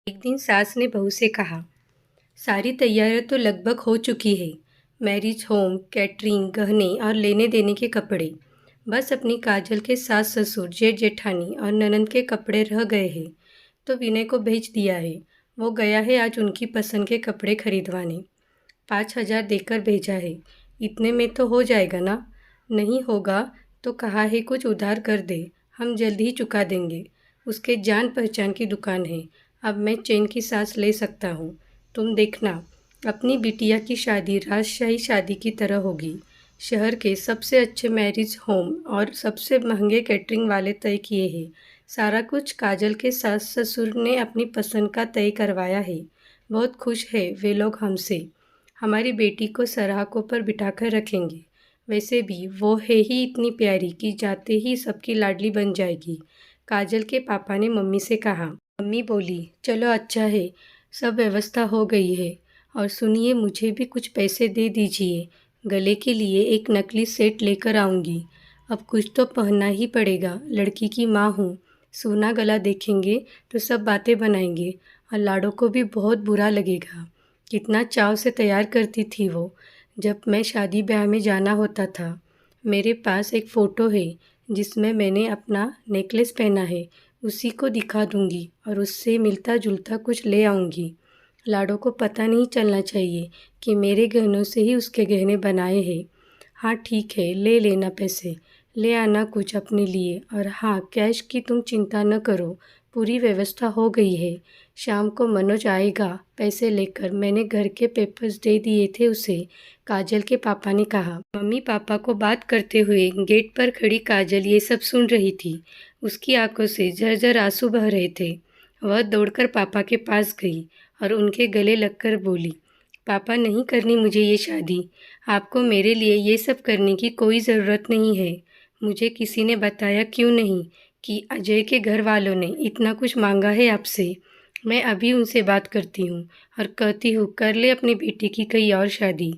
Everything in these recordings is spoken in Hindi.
एक दिन सास ने बहू से कहा, सारी तैयारियां तो लगभग हो चुकी है। मैरिज होम, कैटरिंग, गहने और लेने देने के कपड़े। बस अपनी काजल के सास ससुर, जेठ जेठानी और ननंद के कपड़े रह गए हैं। तो विनय को भेज दिया है। वो गया है आज उनकी पसंद के कपड़े खरीदवाने। 5,000 देकर भेजा है। इतने में तो हो जाएगा ना? नहीं होगा तो कहा है कुछ उधार कर दे, हम जल्द ही चुका देंगे। उसके जान पहचान की दुकान है। अब मैं चैन की सांस ले सकता हूँ। तुम देखना, अपनी बिटिया की शादी राजशाही शादी की तरह होगी। शहर के सबसे अच्छे मैरिज होम और सबसे महंगे कैटरिंग वाले तय किए हैं। सारा कुछ काजल के सास ससुर ने अपनी पसंद का तय करवाया है। बहुत खुश है वे लोग हमसे। हमारी बेटी को सराहकों पर बिठाकर रखेंगे। वैसे भी वो है ही इतनी प्यारी कि जाते ही सबकी लाडली बन जाएगी। काजल के पापा ने मम्मी से कहा। मम्मी बोली, चलो अच्छा है, सब व्यवस्था हो गई है। और सुनिए, मुझे भी कुछ पैसे दे दीजिए। गले के लिए एक नकली सेट लेकर आऊँगी। अब कुछ तो पहनना ही पड़ेगा, लड़की की माँ हूँ। सोना गला देखेंगे तो सब बातें बनाएंगे और लाड़ों को भी बहुत बुरा लगेगा। कितना चाव से तैयार करती थी वो, जब मैं शादी ब्याह में जाना होता था। मेरे पास एक फ़ोटो है जिसमें मैंने अपना नेकलेस पहना है। उसी को दिखा दूंगी और उससे मिलता जुलता कुछ ले आऊंगी। लाडो को पता नहीं चलना चाहिए कि मेरे गहनों से ही उसके गहने बनाए हैं। हाँ ठीक है, ले लेना पैसे, ले आना कुछ अपने लिए। और हाँ, कैश की तुम चिंता न करो, पूरी व्यवस्था हो गई है। शाम को मनोज आएगा पैसे लेकर। मैंने घर के पेपर्स दे दिए थे उसे, काजल के पापा ने कहा। मम्मी पापा को बात करते हुए गेट पर खड़ी काजल ये सब सुन रही थी। उसकी आंखों से झरझर आंसू बह रहे थे। वह दौड़कर पापा के पास गई और उनके गले लगकर बोली, पापा नहीं करनी मुझे ये शादी। आपको मेरे लिए ये सब करने की कोई ज़रूरत नहीं है। मुझे किसी ने बताया क्यों नहीं कि अजय के घर वालों ने इतना कुछ मांगा है आपसे। मैं अभी उनसे बात करती हूँ और कहती हूँ कर ले अपनी बेटी की कई और शादी।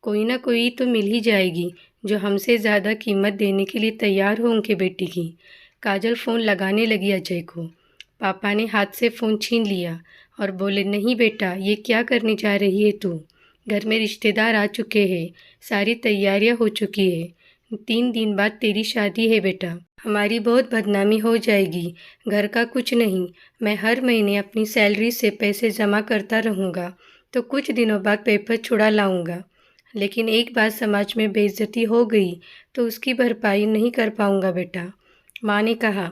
कोई ना कोई तो मिल ही जाएगी जो हमसे ज़्यादा कीमत देने के लिए तैयार हो उनके बेटी की। काजल फ़ोन लगाने लगी अजय को। पापा ने हाथ से फ़ोन छीन लिया और बोले, नहीं बेटा, ये क्या करने जा रही है तू? घर में रिश्तेदार आ चुके हैं, सारी तैयारियां हो चुकी है। 3 दिन बाद तेरी शादी है बेटा। हमारी बहुत बदनामी हो जाएगी। घर का कुछ नहीं, मैं हर महीने अपनी सैलरी से पैसे जमा करता रहूँगा, तो कुछ दिनों बाद पेपर छुड़ा लाऊंगा। लेकिन एक बार समाज में बेइज्जती हो गई तो उसकी भरपाई नहीं कर पाऊंगा बेटा। माँ ने कहा,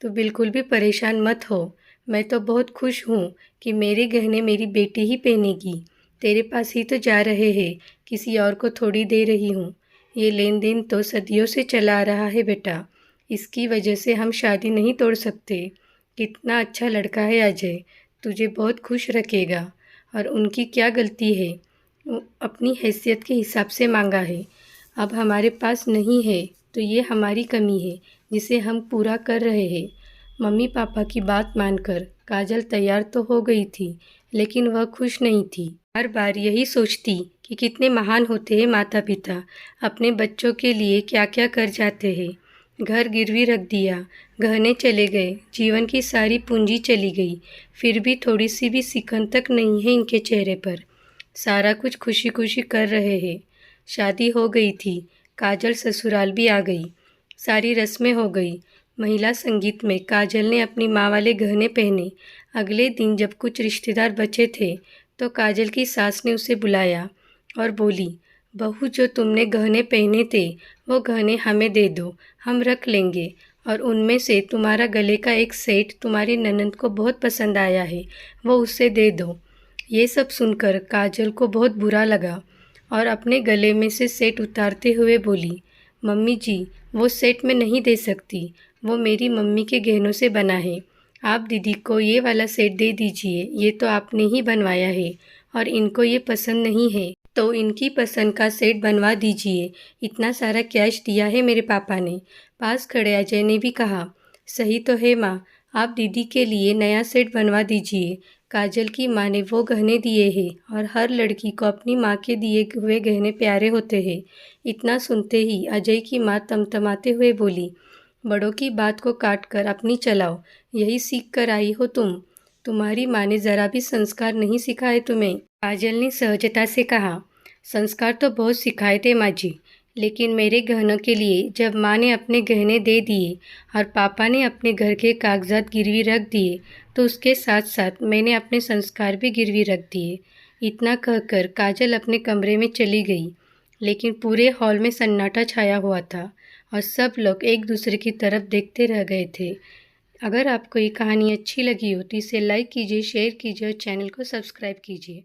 तू बिल्कुल भी परेशान मत हो। मैं तो बहुत खुश हूँ कि मेरे गहने मेरी बेटी ही पहनेगी। तेरे पास ही तो जा रहे हैं, किसी और को थोड़ी दे रही हूँ। ये लेन देन तो सदियों से चला आ रहा है बेटा। इसकी वजह से हम शादी नहीं तोड़ सकते। कितना अच्छा लड़का है अजय, तुझे बहुत खुश रखेगा। और उनकी क्या गलती है? अपनी हैसियत के हिसाब से मांगा है। अब हमारे पास नहीं है तो ये हमारी कमी है जिसे हम पूरा कर रहे हैं। मम्मी पापा की बात मानकर काजल तैयार तो हो गई थी, लेकिन वह खुश नहीं थी। हर बार यही सोचती कि कितने महान होते हैं माता पिता, अपने बच्चों के लिए क्या क्या कर जाते हैं। घर गिरवी रख दिया, गहने चले गए, जीवन की सारी पूंजी चली गई, फिर भी थोड़ी सी भी सिकन तक नहीं है इनके चेहरे पर। सारा कुछ खुशी खुशी कर रहे हैं। शादी हो गई थी, काजल ससुराल भी आ गई, सारी रस्में हो गई। महिला संगीत में काजल ने अपनी माँ वाले गहने पहने। अगले दिन जब कुछ रिश्तेदार बचे थे तो काजल की सास ने उसे बुलाया और बोली, बहू, जो तुमने गहने पहने थे वो गहने हमें दे दो, हम रख लेंगे। और उनमें से तुम्हारा गले का एक सेट तुम्हारी ननंद को बहुत पसंद आया है, वो उसे दे दो। ये सब सुनकर काजल को बहुत बुरा लगा और अपने गले में से सेट उतारते हुए बोली, मम्मी जी, वो सेट मैं नहीं दे सकती, वो मेरी मम्मी के गहनों से बना है। आप दीदी को ये वाला सेट दे दीजिए, ये तो आपने ही बनवाया है और इनको ये पसंद नहीं है, तो इनकी पसंद का सेट बनवा दीजिए। इतना सारा कैश दिया है मेरे पापा ने। पास खड़े अजय ने भी कहा, सही तो है माँ, आप दीदी के लिए नया सेट बनवा दीजिए। काजल की माँ ने वो गहने दिए हैं और हर लड़की को अपनी माँ के दिए हुए गहने प्यारे होते हैं। इतना सुनते ही अजय की माँ तमतमाते हुए बोली, बड़ों की बात को काट कर अपनी चलाओ, यही सीख कर आई हो तुम। तुम्हारी माँ ने ज़रा भी संस्कार नहीं सिखाए तुम्हें? काजल ने सहजता से कहा। संस्कार तो बहुत सिखाए थे माँ जी, लेकिन मेरे गहनों के लिए जब माँ ने अपने गहने दे दिए और पापा ने अपने घर के कागजात गिरवी रख दिए, तो उसके साथ साथ मैंने अपने संस्कार भी गिरवी रख दिए। इतना कहकर काजल अपने कमरे में चली गई, लेकिन पूरे हॉल में सन्नाटा छाया हुआ था और सब लोग एक दूसरे की तरफ देखते रह गए थे। अगर आपको ये कहानी अच्छी लगी हो तो इसे लाइक कीजिए, शेयर कीजिए और चैनल को सब्सक्राइब कीजिए।